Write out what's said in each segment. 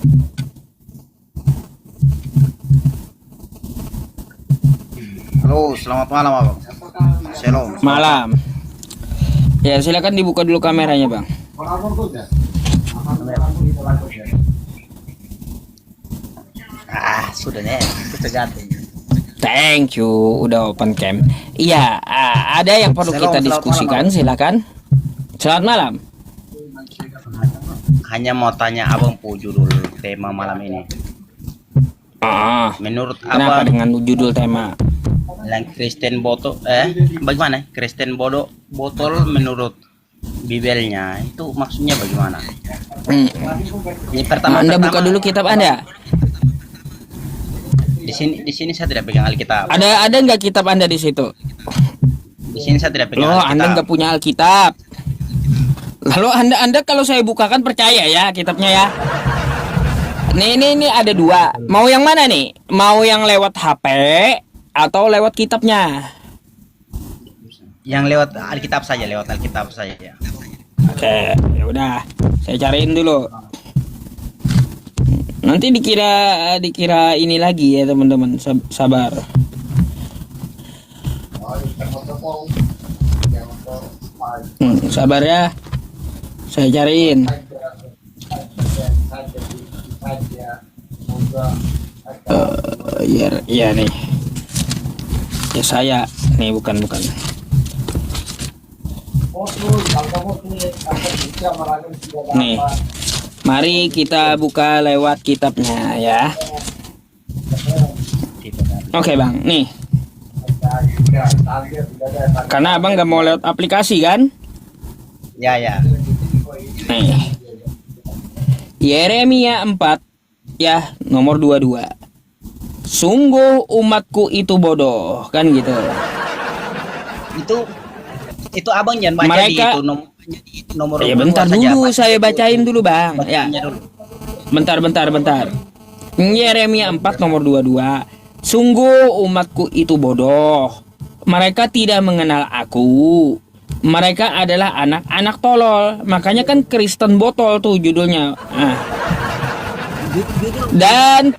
Halo, selamat malam abang. Shalom. Malam. Ya, silakan dibuka dulu kameranya, Bang. Sudah nih, kita ganti. Thank you, udah open cam. Iya, ada yang perlu Shalom, kita selamat diskusikan, silakan. Selamat malam. Hanya mau tanya abang pu judul tema malam ini. Menurut Kenapa abang dengan judul tema? yang Kristen botol, bagaimana? Kristen botol menurut Bibelnya itu maksudnya bagaimana? Ini pertama. Anda buka dulu kitab Anda. Di sini saya tidak pegang Alkitab. Ada nggak kitab Anda di situ? Di sini saya tidak pegang Loh, Alkitab. Anda nggak punya Alkitab. Lalu Anda kalau saya bukakan percaya ya kitabnya ya. Ini ada dua. Mau yang mana nih? Mau yang lewat HP atau lewat kitabnya? Yang lewat Alkitab saja, lewat Alkitab saja. Oke, ya udah. Saya cariin dulu. Nanti dikira ini lagi ya, teman-teman. Sabar. Sabar ya. Saya cariin. Iya nih. Ya saya nih bukan. Nih. Mari kita buka lewat kitabnya ya. Oke, Bang. Nih. Karena Abang nggak mau lewat aplikasi kan? Ya. Nih. Yeremia 4 ya, nomor 22. Sungguh umatku itu bodoh, kan gitu. Itu abang jangan baca Mereka, di itu nomor ya bentar dulu, saya bacain dulu, Bang. Ya. Dulu. Bentar. Yeremia 4 nomor 22. Sungguh umatku itu bodoh. Mereka tidak mengenal aku. Mereka adalah anak-anak tolol. Makanya kan Kristen botol tuh judulnya. Dan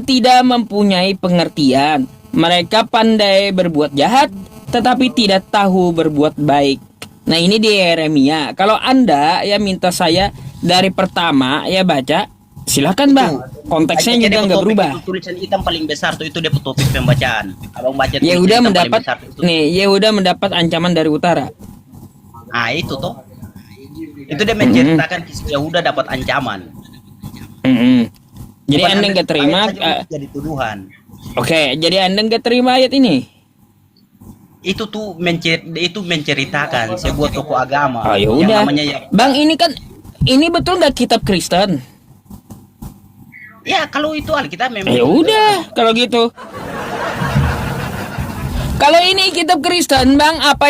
tidak mempunyai pengertian. Mereka pandai berbuat jahat, tetapi tidak tahu berbuat baik. Nah, ini di Yeremia. Kalau Anda ya minta saya dari pertama ya baca, silakan, Bang. Konteksnya juga nggak berubah. Tulisan hitam paling besar tuh itu dia topik pembacaan. Abang baca tulisan Yehuda hitam mendapat paling besar itu. nih, Yehuda mendapat ancaman dari utara. Itu tuh. Itu dia menceritakan kisah Yehuda dapat ancaman. Jadi Bukan Anda nggak terima ayat saja jadi tuduhan. Oke, jadi Anda nggak terima ayat ini. Itu tuh menceritakan sebuah tokoh agama Oh, ya yang udah. namanya Bang, ini betul nggak kitab Kristen? ya kalau itu Alkitab memang. Ya udah, kalau gitu. Kalau ini kitab Kristen, Bang, apa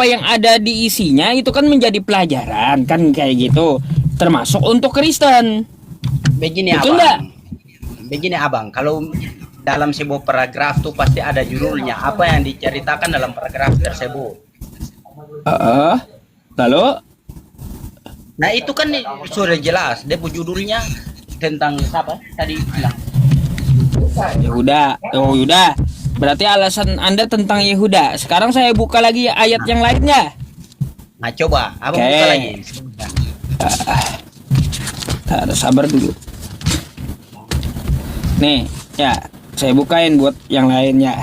yang ada di isinya itu kan menjadi pelajaran, kan kayak gitu. Termasuk untuk Kristen. Begini Betul abang. nggak? Begini abang, kalau dalam sebuah paragraf tuh pasti ada judulnya. Apa yang diceritakan dalam paragraf tersebut. Lalu? Nah itu kan sudah jelas. Dia judulnya tentang apa tadi bilang. Yehuda. Oh, Yehuda. Berarti alasan Anda tentang Yehuda. Sekarang saya buka lagi ayat yang lainnya. Nah coba, abang Oke. buka lagi. Harus sabar dulu. Nih, ya, saya bukain buat yang lainnya.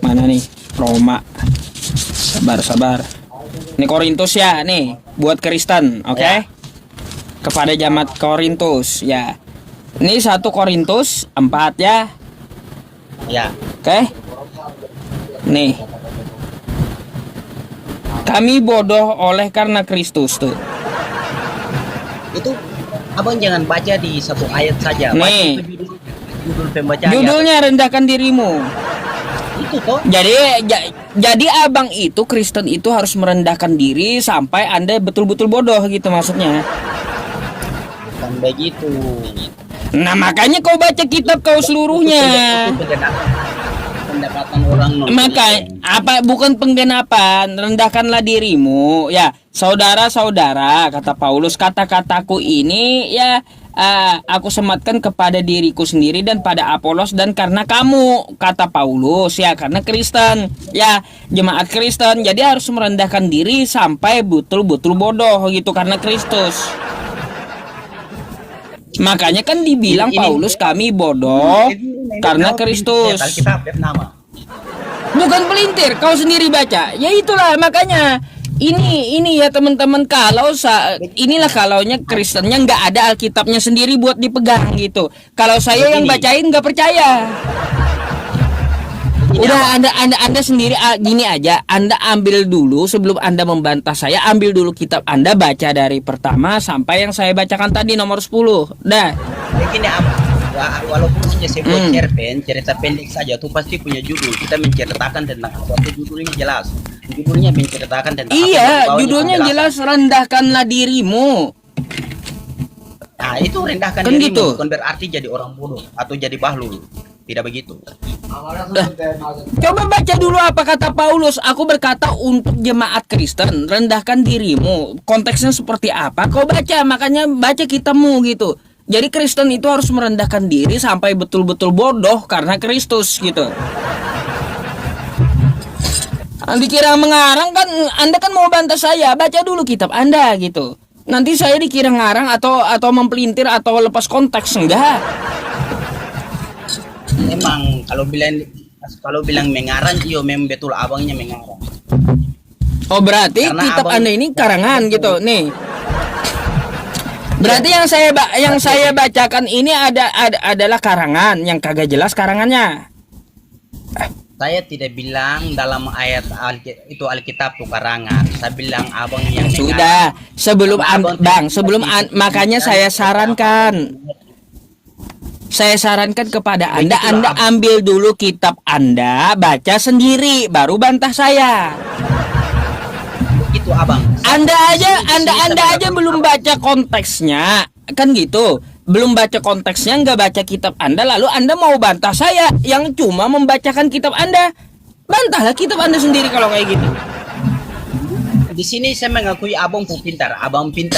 Mana nih? Roma. Sabar. Ini Korintus ya, nih, buat Kristen, oke? Ya. Kepada jemaat Korintus, ya. Ini 1 Korintus 4 ya. Ya. Oke. Nih. Kami bodoh oleh karena Kristus tuh. Itu abang jangan baca di satu ayat saja. Baca Nih. itu judul pembacaan. Judulnya rendahkan dirimu. Itu toh. Jadi abang itu Kristen itu harus merendahkan diri sampai Anda betul-betul bodoh gitu maksudnya. Bukan begitu. Nah, makanya kau baca kitab kau seluruhnya. Itu pendapatan orang non Maka Kristen. apa bukan penggenapan, rendahkanlah dirimu. Ya, saudara-saudara, kata Paulus, kata-kataku ini ya aku sematkan kepada diriku sendiri dan pada Apolos dan karena kamu, kata Paulus, ya karena Kristen, ya jemaat Kristen. Jadi harus merendahkan diri sampai betul-betul bodoh gitu karena Kristus. Makanya kan dibilang Ini- Paulus kami bodoh karena Kristus. Alkitab nama. Bukan pelintir, kau sendiri baca. Ya itulah makanya ini ya teman-teman, kalau inilah kalaunya Kristennya nggak ada Alkitabnya sendiri buat dipegang gitu. Kalau saya yang Begini. bacain nggak percaya. Ini Udah anda sendiri gini aja, Anda ambil dulu sebelum Anda membantah saya, ambil dulu kitab Anda, baca dari pertama sampai yang saya bacakan tadi nomor 10. Dah. Begini apa? Ya, walaupun hanya sebuah cerpen, cerita pendek saja tuh pasti punya judul. Kita menceritakan tentang apa itu judulnya jelas. Judulnya menceritakan tentang apa, Iya, bawahnya judulnya penjelasan. jelas, rendahkanlah dirimu. Nah, itu rendahkan Kan dirimu, gitu. bukan berarti jadi orang bodoh atau jadi bahlul. Tidak begitu. Coba baca dulu apa kata Paulus. Aku berkata untuk jemaat Kristen, rendahkan dirimu. Konteksnya seperti apa? Kau baca, makanya baca kitabmu gitu. Jadi Kristen itu harus merendahkan diri sampai betul-betul bodoh karena Kristus gitu. Dikira mengarang kan, Anda kan mau bantah saya, baca dulu kitab Anda gitu. Nanti saya dikira ngarang atau mempelintir atau lepas konteks, enggak. Memang kalau bilang mengarang, iyo memang betul abangnya mengarang. Oh berarti Karena kitab abang- Anda ini karangan gitu nih. Berarti yang saya bacakan ini adalah karangan yang kagak jelas karangannya. Saya tidak bilang dalam ayat itu Alkitab tuh karangan. Saya bilang abang yang Sudah, sebelum Abang makanya saya sarankan kepada Anda, Begitulah, Anda Abang. ambil dulu kitab Anda, baca sendiri, baru bantah saya. itu abang. Anda aja belum baca konteksnya, kan gitu. Belum baca konteksnya, nggak baca kitab Anda, lalu Anda mau bantah saya yang cuma membacakan kitab Anda. Bantahlah kitab Anda sendiri kalau kayak gitu. Di sini saya mengakui abang pintar,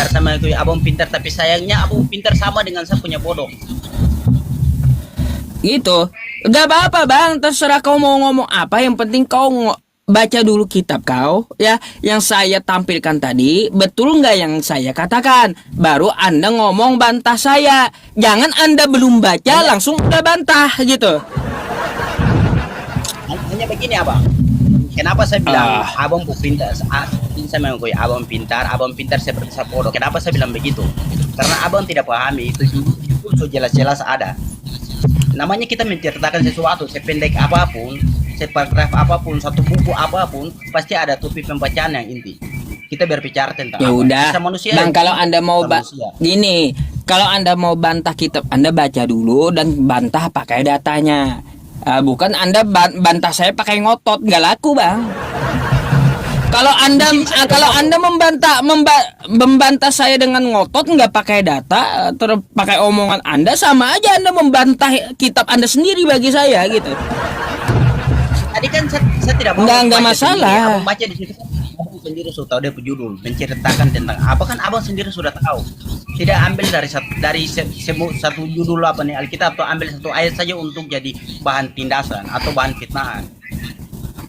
saya mengakui abang pintar, tapi sayangnya abang pintar sama dengan saya punya bodoh. Gitu. Gak apa-apa bang, terserah kau mau ngomong apa, yang penting kau baca dulu kitab kau ya, yang saya tampilkan tadi betul nggak yang saya katakan, baru Anda ngomong bantah saya. Jangan Anda belum baca langsung udah bantah gitu. Hanya begini abang. Kenapa saya bilang abang pintar? Saya mengakui abang pintar seperti saya bodoh. Kenapa saya bilang begitu? Karena abang tidak pahami itu so jelas-jelas ada. Namanya kita menceritakan sesuatu, sependek apapun, separagraf apapun, satu buku apapun, pasti ada topik pembacaan yang inti. Kita berbicara tentang Ya apa? udah, Kita manusia. bang, kalau Anda mau Manusia. gini, kalau Anda mau bantah kitab Anda, baca dulu dan bantah pakai datanya. Bukan Anda bantah saya pakai ngotot, nggak laku bang. Kalau Anda membantah saya dengan ngotot, nggak pakai data, pakai omongan Anda, sama aja Anda membantah kitab Anda sendiri bagi saya gitu. Tadi kan saya tidak mau Nggak baca masalah. sendiri. Abang baca di situ, abang sendiri sudah tahu dia judul, menceritakan tentang apa, kan abang sendiri sudah tahu. Tidak ambil dari satu judul apa nih Alkitab, atau ambil satu ayat saja untuk jadi bahan tindasan atau bahan fitnahan.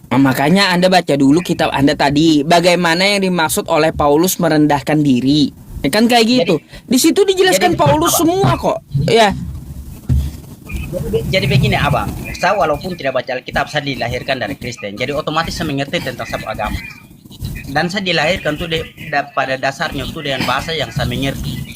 Makanya Anda baca dulu kitab Anda tadi, bagaimana yang dimaksud oleh Paulus merendahkan diri. Ya kan kayak gitu. Di situ dijelaskan jadi Paulus apa? semua kok. Ya. Jadi begini abang, saya walaupun tidak baca Alkitab, saya dilahirkan dari Kristen, jadi otomatis saya mengerti tentang satu agama. Dan saya dilahirkan tuh pada dasarnya tuh dengan bahasa yang saya mengerti.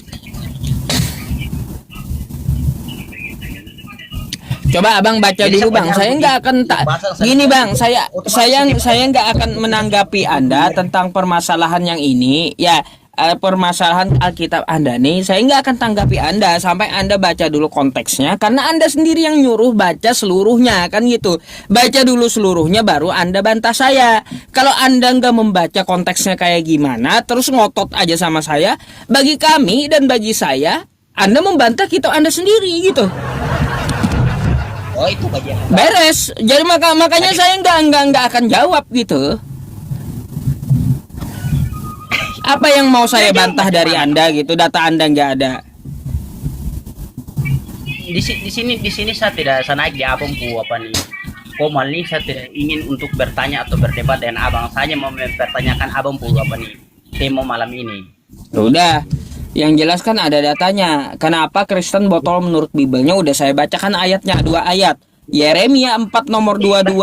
Coba abang baca Jadi dulu saya bang. baca Saya dulu nggak di- akan bahasa saya gini bang. mengerti. Saya Otomatis saya nggak akan menanggapi Anda tentang permasalahan yang ini. Ya, permasalahan Alkitab Anda nih, saya nggak akan tanggapi Anda sampai Anda baca dulu konteksnya, karena Anda sendiri yang nyuruh baca seluruhnya kan gitu. Baca dulu seluruhnya baru Anda bantah saya. Kalau Anda nggak membaca konteksnya kayak gimana, terus ngotot aja sama saya, bagi kami dan bagi saya, Anda membantah kitab Anda sendiri gitu. Oh itu kajian. Beres. Jadi makanya saya nggak akan jawab gitu. Apa yang mau saya bantah dari Anda gitu? Data Anda nggak ada. Di sini saya tidak naik di abang apa nih. Komal nih saya tidak ingin untuk bertanya atau berdebat dengan abang. Saya mau mempertanyakan abang apa nih tema malam ini. Udah, yang jelas kan ada datanya. Kenapa Kristen botol menurut Bibelnya? Udah saya bacakan ayatnya, 2 ayat. Yeremia 4 nomor 22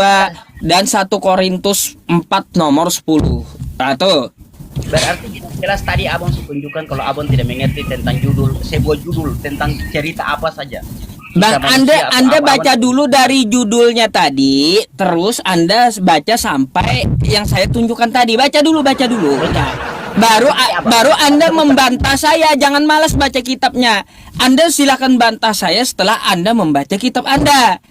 dan 1 Korintus 4 nomor 10. Nah tuh. Berarti jelas tadi abang tunjukkan kalau abang tidak mengerti tentang sebuah judul tentang cerita apa saja. Bang, Anda baca dulu dari judulnya tadi, terus Anda baca sampai yang saya tunjukkan tadi. Baca dulu. Nah, baru Anda membantah saya. Jangan malas baca kitabnya. Anda silakan bantah saya setelah Anda membaca kitab Anda.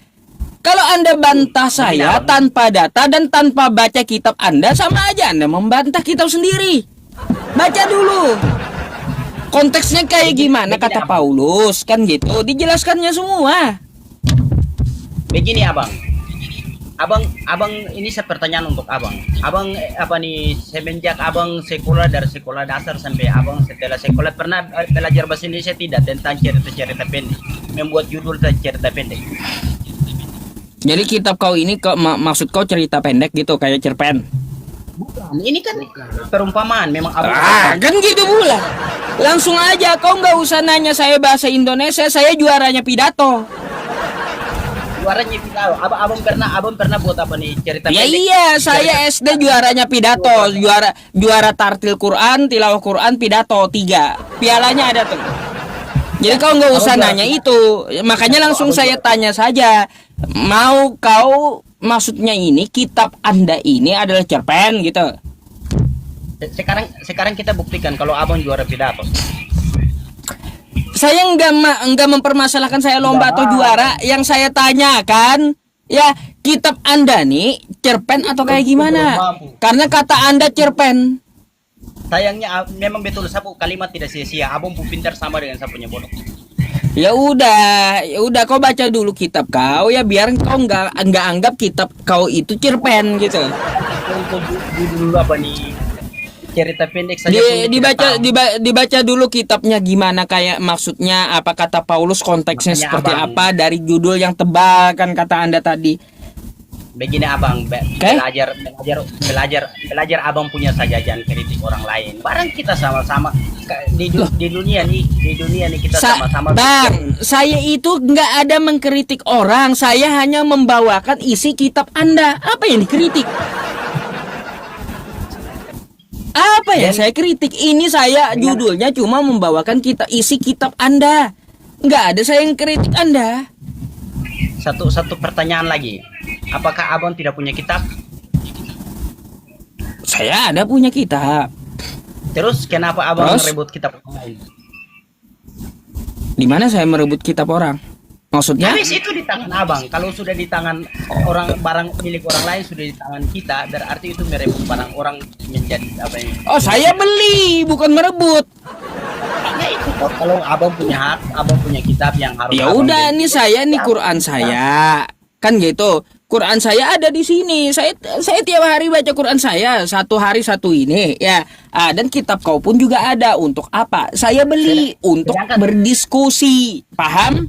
Kalau Anda bantah saya tanpa data dan tanpa baca kitab Anda, sama aja Anda membantah kitab sendiri. Baca dulu. Konteksnya kayak gimana kata Paulus, kan gitu. Dijelaskannya semua. Begini abang. Abang ini saya pertanyaan untuk abang. Abang apa nih semenjak abang sekolah dari sekolah dasar sampai abang setelah sekolah pernah belajar bahasa Indonesia tidak tentang cerita-cerita pendek, membuat judul dan cerita pendek? Jadi kitab kau ini maksud kau cerita pendek gitu kayak cerpen? Bukan, ini kan perumpamaan memang abang. Kan gitu pula. Langsung aja, kau nggak usah nanya saya bahasa Indonesia, saya juaranya pidato. Juaranya pidato. Abang pernah buat apa nih cerita Ya pendek? iya, saya SD juaranya pidato, juara tartil Quran, tilawah Quran, pidato 3. Pialanya ada tuh. Jadi kau nggak usah nanya itu, makanya langsung saya tanya saja. Mau kau maksudnya ini kitab Anda ini adalah cerpen gitu? Sekarang kita buktikan kalau abang juara pidato. Saya enggak mempermasalahkan saya lomba atau juara. Yang saya tanyakan, ya kitab Anda nih cerpen atau kayak gimana? Karena kata Anda cerpen. Sayangnya memang betul sapu kalimat tidak sia-sia. Abang pintar sama dengan sapunya bodoh. Ya udah kau baca dulu kitab kau ya biar kau enggak anggap kitab kau itu cerpen gitu. Untuk dulu apa nih cerita pendek saja. Dibaca dulu kitabnya gimana kayak maksudnya apa kata Paulus konteksnya makanya seperti abang, apa dari judul yang tebal kan kata Anda tadi. Begini abang belajar abang punya saja jangan kritik orang lain. Barang kita sama-sama di dunia nih kita sama-sama. Bang, saya itu nggak ada mengkritik orang, saya hanya membawakan isi kitab Anda. Apa yang dikritik? Apa yang saya kritik? Ini saya judulnya cuma membawakan isi kitab Anda. Nggak ada saya yang kritik Anda. Satu pertanyaan lagi. Apakah abang tidak punya kitab? Saya ada punya kitab. Terus kenapa abang merebut kitab orang lain? Di mana saya merebut kitab orang? Maksudnya? Habis itu di tangan abang. Kalau sudah di tangan barang milik orang lain sudah di tangan kita, berarti itu merebut barang orang menjadi apa ini? Oh, saya beli, bukan merebut. Ya itu kalau abang punya hak, abang punya kitab yang harus. Ya udah, nih saya nih Quran saya. Kan gitu. Quran saya ada di sini. Saya tiap hari baca Quran saya, 1 hari 1 ini ya. Dan kitab kau pun juga ada. Untuk apa? Saya beli untuk berdiskusi. Paham?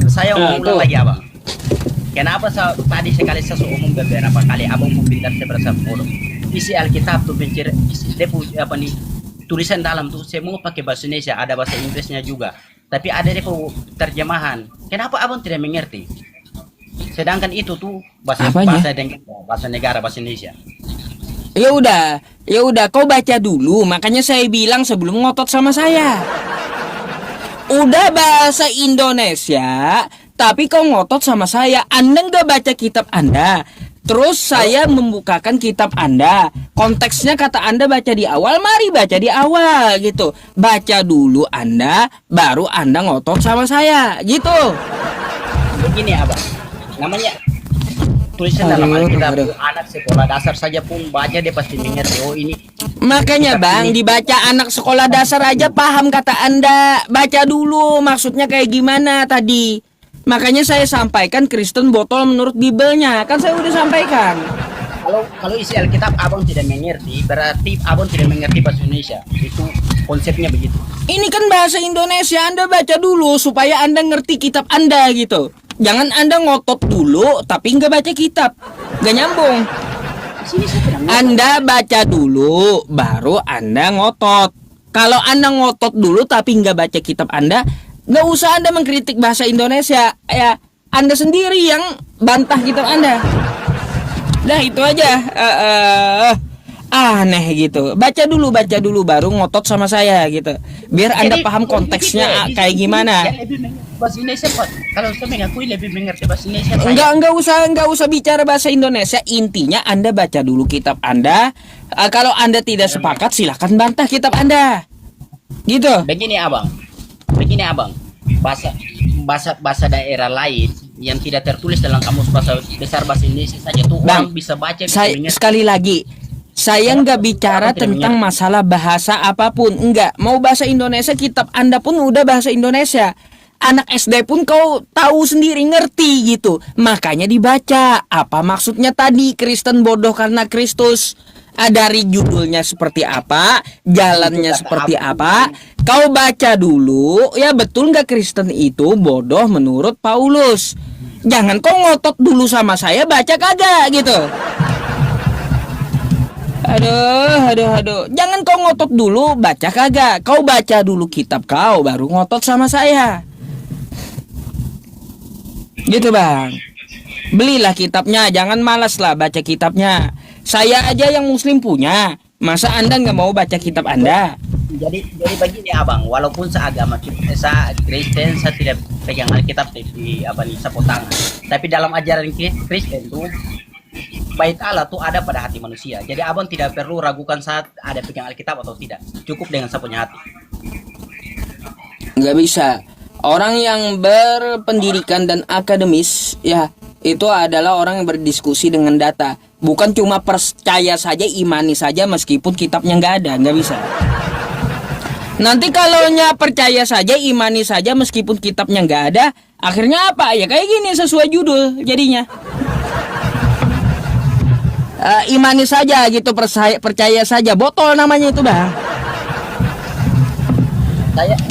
Saya ulang lagi abang. Kenapa tadi sekali saya umum beberapa kali abang pintar saya berasa bodoh. Isi Alkitab tuh apa nih tulisan dalam tuh semua pakai bahasa Indonesia, ada bahasa Inggrisnya juga. Tapi ada terjemahan. Kenapa abang tidak mengerti? Sedangkan itu tuh bahasa negara bahasa Indonesia. Ya udah kau baca dulu. Makanya saya bilang sebelum ngotot sama saya. Udah bahasa Indonesia, tapi kau ngotot sama saya. Anda nggak baca kitab Anda. Terus saya membukakan kitab Anda. Konteksnya kata Anda baca di awal, mari baca di awal gitu. Baca dulu Anda, baru Anda ngotot sama saya gitu. Begini abang, namanya tulisan dalam Alkitab, anak sekolah dasar saja pun baca dia pasti mengerti. Oh ini Makanya bang, dibaca anak sekolah dasar aja paham kata Anda. Baca dulu maksudnya kayak gimana tadi. Makanya saya sampaikan Kristen botol menurut Bibelnya. Kan saya udah sampaikan. Kalau isi Alkitab abang tidak mengerti, berarti abang tidak mengerti bahasa Indonesia. Itu konsepnya begitu. Ini kan bahasa Indonesia, Anda baca dulu supaya Anda ngerti kitab Anda gitu. Jangan Anda ngotot dulu tapi nggak baca kitab. Nggak nyambung. Sini saya tidak ngerti. Anda baca dulu, baru Anda ngotot. Kalau Anda ngotot dulu tapi nggak baca kitab Anda, nggak usah Anda mengkritik bahasa Indonesia. Ya, Anda sendiri yang bantah kitab Anda. Dah itu aja. Aneh gitu. Baca dulu baru ngotot sama saya gitu. Biar Anda Jadi, paham konteksnya kayak gimana. Yang lebih mengerti bahasa Indonesia, Pak. Kalau saya mengakui lebih mengerti bahasa Indonesia. Saya. Enggak usah bicara bahasa Indonesia. Intinya Anda baca dulu kitab Anda. Kalau Anda tidak sepakat silahkan bantah kitab Anda. Gitu. Begini abang. Bahasa daerah lain yang tidak tertulis dalam kamus bahasa besar bahasa Indonesia saja tuh Bang, orang bisa baca, bisa Saya mengerti. sekali lagi, saya nggak bicara Tidak tentang mengerti. masalah bahasa apapun. Enggak, mau bahasa Indonesia, kitab Anda pun udah bahasa Indonesia. Anak SD pun kau tahu sendiri, ngerti gitu. Makanya dibaca. Apa maksudnya tadi Kristen bodoh karena Kristus? Dari judulnya seperti apa, jalannya Itu kata seperti abang. apa. Kau baca dulu, ya betul nggak Kristen itu bodoh menurut Paulus? Jangan kau ngotot dulu sama saya, baca kagak gitu. Aduh. Jangan kau ngotot dulu, baca kagak. Kau baca dulu kitab kau, baru ngotot sama saya. Gitu bang. Belilah kitabnya, jangan malas lah baca kitabnya. Saya aja yang muslim punya. Masa Anda nggak mau baca kitab Anda? Jadi begini abang, walaupun seagama saya Kristen, saya tidak pegang Alkitab di sapu tangan. Tapi dalam ajaran Kristen tuh bait Allah tuh ada pada hati manusia. Jadi abang tidak perlu ragukan saat ada pegang Alkitab atau tidak. Cukup dengan sapunya hati. Nggak bisa. Orang yang berpendidikan dan akademis, ya itu adalah orang yang berdiskusi dengan data. Bukan cuma percaya saja, imani saja meskipun kitabnya nggak ada, nggak bisa. Nanti kalau percaya saja, imani saja meskipun kitabnya nggak ada, akhirnya apa? Ya kayak gini sesuai judul jadinya. Imani saja gitu, percaya saja, botol namanya itu bang.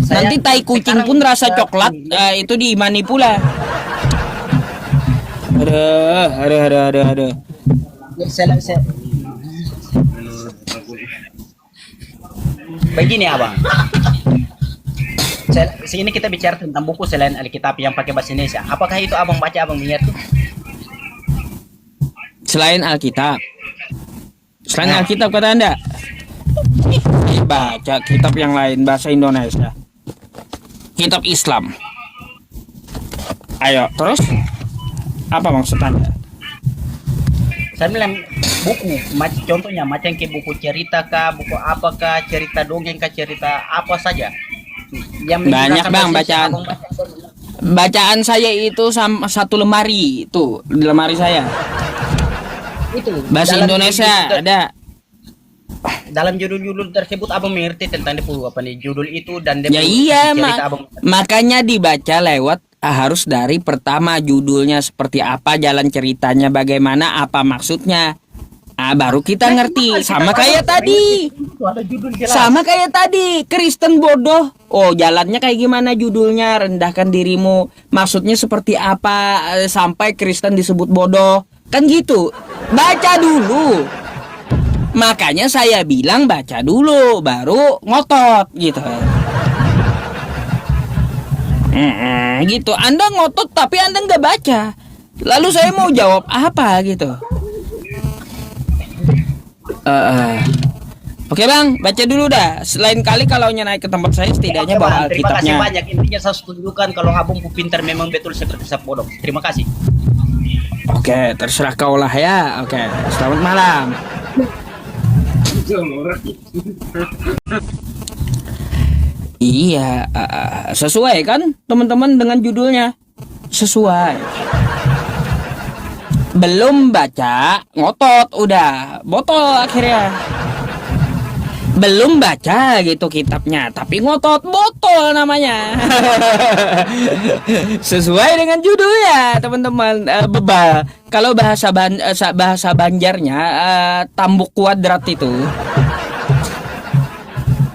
Nanti tai kucing pun rasa coklat, itu diimani pula. Aduh. Begini abang. Sini kita bicara tentang buku selain Alkitab yang pakai bahasa Indonesia. Apakah itu abang baca, abang mengerti? Selain Alkitab kata Anda? Baca kitab yang lain bahasa Indonesia. Kitab Islam. Ayo, terus apa maksud Anda? Saya bilang buku, contohnya macam kayak buku cerita kah, buku apakah, cerita dongeng kah, cerita apa saja. Yang Banyak bang bahasa bacaan. Abang baca. Bacaan saya itu sama satu lemari itu di lemari saya. Itu Bahasa dalam Indonesia judul- ada. Dalam judul-judul tersebut abang mengerti tentang judul itu dan Ya iya, cerita abang. makanya dibaca lewat harus dari pertama judulnya seperti apa, jalan ceritanya bagaimana, apa maksudnya. Baru kita ngerti. Sama kayak tadi. Itu ada judul jelas. Sama kayak tadi, Kristen bodoh. Oh, jalannya kayak gimana judulnya? Rendahkan dirimu. Maksudnya seperti apa sampai Kristen disebut bodoh? Kan gitu. Baca dulu. Makanya saya bilang baca dulu, baru ngotot gitu. Gitu. Anda ngotot tapi Anda nggak baca. Lalu saya mau jawab apa gitu? Oke bang, baca dulu dah. Selain kali kalau naik ke tempat saya setidaknya Oke, bawa Bang. Terima kasih Alkitabnya. banyak. Intinya saya tunjukkan kalau abangku pintar memang betul seperti sap bodoh. Terima kasih. Oke, terserah kau lah ya. Oke, selamat malam. Iya, sesuai kan teman-teman dengan judulnya? Sesuai. Belum baca, ngotot udah, botol akhirnya. belum baca gitu kitabnya, tapi ngotot botol namanya. Sesuai dengan judulnya, teman-teman. Bebal. Kalau bahasa Banjarnya, tambuk kuadrat itu.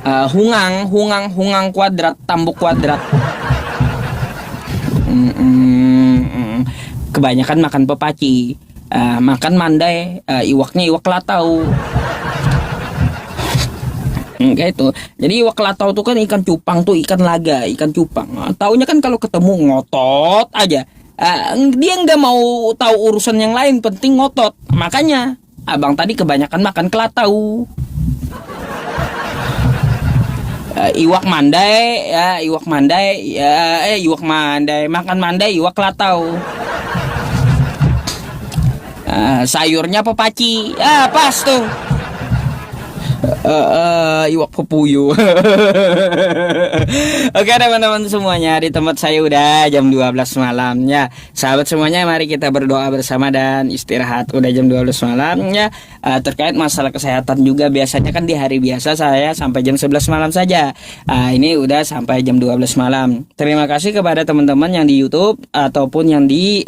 Hungang kuadrat, tambuk kuadrat. Kebanyakan makan pepaci, makan mandai, iwaknya iwak latau. Kayak itu. Jadi iwak latau tuh kan ikan cupang tuh, ikan laga, ikan cupang. Taunya kan kalau ketemu ngotot aja. Dia nggak mau tahu urusan yang lain, penting ngotot. Makanya abang tadi kebanyakan makan kelatau. Iwak mandai, iwak mandai, iwak mandai, makan mandai, iwak latau. Sayurnya pepaci, pas tuh. Iwak pepuyu. Oke teman-teman semuanya, di tempat saya udah jam 12 malam ya. Sahabat semuanya, mari kita berdoa bersama dan istirahat. Udah jam 12 malam ya. Terkait masalah kesehatan juga, biasanya kan di hari biasa saya sampai jam 11 malam saja. Ini udah sampai jam 12 malam. Terima kasih kepada teman-teman yang di YouTube ataupun yang di